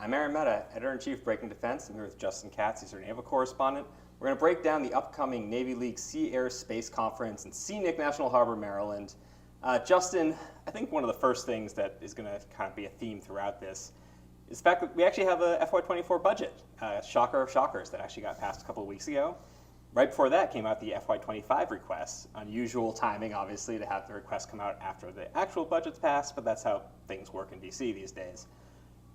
I'm Mehta, Editor-in-Chief Breaking Defense. I'm here with Justin Katz, he's our Naval correspondent. We're going to break down the upcoming Navy League Sea Air Space Conference in Scenic National Harbor, Maryland. Justin, I think one of the first things that is going to kind of be a theme throughout this is the fact that we actually have a FY24 budget. Shocker of shockers that actually got passed a couple of weeks ago. Right before that came out the FY25 requests. Unusual timing, obviously, to have the requests come out after the actual budget's passed, but that's how things work in DC these days.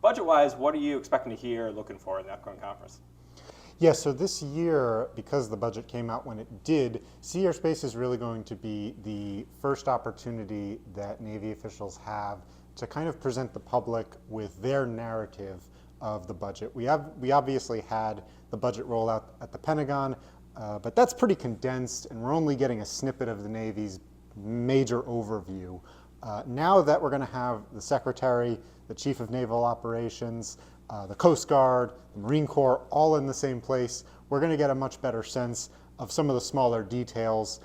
Budget-wise, what are you expecting to hear or looking for in the upcoming conference? Yeah, so this year, because the budget came out when it did, Sea Airspace is really going to be the first opportunity that Navy officials have to kind of present the public with their narrative of the budget. We obviously had the budget rollout at the Pentagon, but that's pretty condensed, and we're only getting a snippet of the Navy's major overview. Now that we're going to have the Secretary, the Chief of Naval Operations, the Coast Guard, the Marine Corps, all in the same place, we're going to get a much better sense of some of the smaller details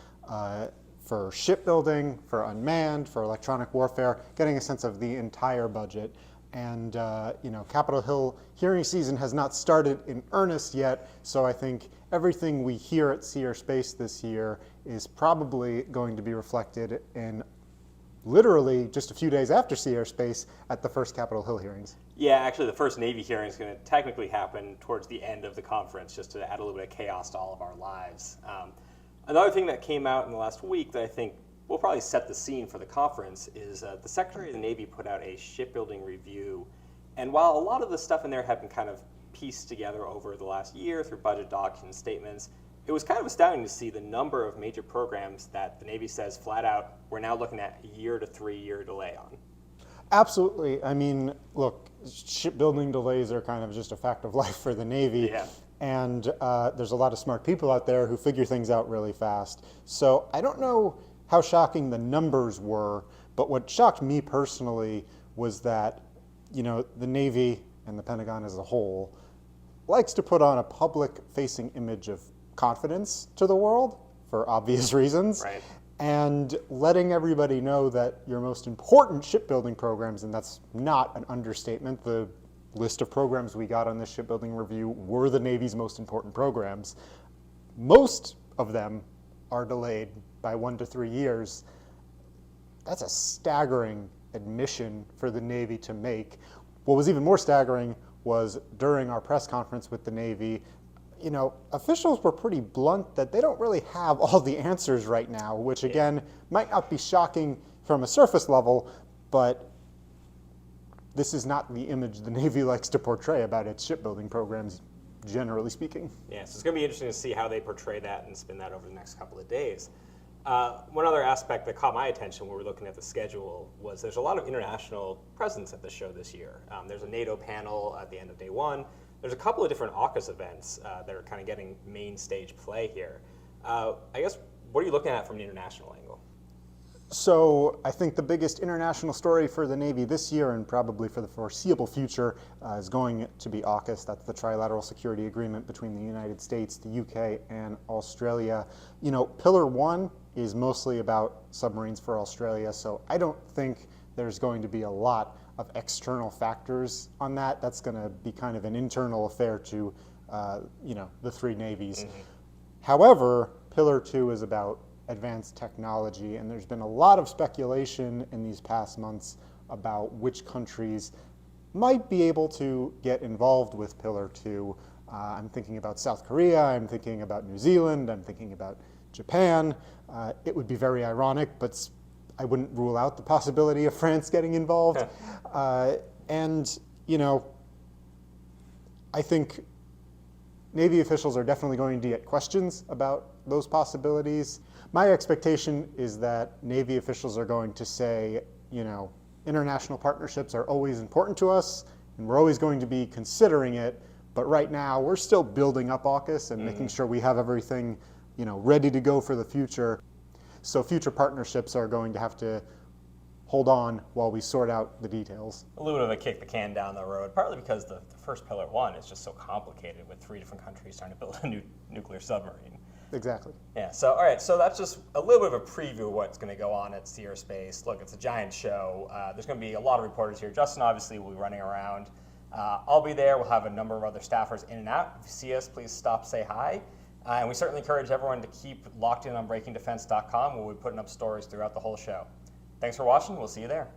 for shipbuilding, for unmanned, for electronic warfare, getting a sense of the entire budget. And Capitol Hill hearing season has not started in earnest yet, so I think everything we hear at Sea Airspace this year is probably going to be reflected in literally just a few days after Sea Airspace at the first Capitol Hill hearings. Yeah, actually the first Navy hearing is going to technically happen towards the end of the conference, just to add a little bit of chaos to all of our lives. Another thing that came out in the last week that I think will probably set the scene for the conference is the Secretary of the Navy put out a shipbuilding review. And while a lot of the stuff in there had been kind of pieced together over the last year through budget docs and statements, it was kind of astounding to see the number of major programs that the Navy says flat out we're now looking at a 1 to 3 year delay on. Absolutely. I mean, look, shipbuilding delays are kind of just a fact of life for the Navy. Yeah. And there's a lot of smart people out there who figure things out really fast. So I don't know how shocking the numbers were, but what shocked me personally was that, the Navy and the Pentagon as a whole likes to put on a public-facing image of confidence to the world for obvious reasons. Right. And letting everybody know that your most important shipbuilding programs, and that's not an understatement, the list of programs we got on this shipbuilding review were the Navy's most important programs. Most of them are delayed by 1 to 3 years. That's a staggering admission for the Navy to make. What was even more staggering was during our press conference with the Navy, officials were pretty blunt that they don't really have all the answers right now, which again might not be shocking from a surface level, but this is not the image the Navy likes to portray about its shipbuilding programs, generally speaking. Yeah, so it's going to be interesting to see how they portray that and spin that over the next couple of days. One other aspect that caught my attention when we were looking at the schedule was there's a lot of international presence at the show this year. There's a NATO panel at the end of day one. There's a couple of different AUKUS events that are kind of getting main stage play here. I guess, what are you looking at from an international angle? So I think the biggest international story for the Navy this year and probably for the foreseeable future is going to be AUKUS. That's the Trilateral Security Agreement between the United States, the UK, and Australia. Pillar 1 is mostly about submarines for Australia, so I don't think there's going to be a lot of external factors on that. That's going to be kind of an internal affair to, the three navies. Mm-hmm. However, Pillar 2 is about advanced technology, and there's been a lot of speculation in these past months about which countries might be able to get involved with Pillar 2. I'm thinking about South Korea, I'm thinking about New Zealand, I'm thinking about Japan. It would be very ironic, but I wouldn't rule out the possibility of France getting involved. I think Navy officials are definitely going to get questions about those possibilities. My expectation is that Navy officials are going to say, international partnerships are always important to us, and we're always going to be considering it, but right now we're still building up AUKUS and making sure we have everything, ready to go for the future. So future partnerships are going to have to hold on while we sort out the details. A little bit of a kick the can down the road, partly because the first Pillar 1 is just so complicated with 3 different countries trying to build a new nuclear submarine. Exactly. Yeah, so all right, so that's just a little bit of a preview of what's going to go on at Sea Airspace. Look, it's a giant show. There's going to be a lot of reporters here. Justin obviously will be running around. I'll be there. We'll have a number of other staffers in and out. If you see us, please stop, say hi. And we certainly encourage everyone to keep locked in on breakingdefense.com, where we'll be putting up stories throughout the whole show. Thanks for watching. We'll see you there.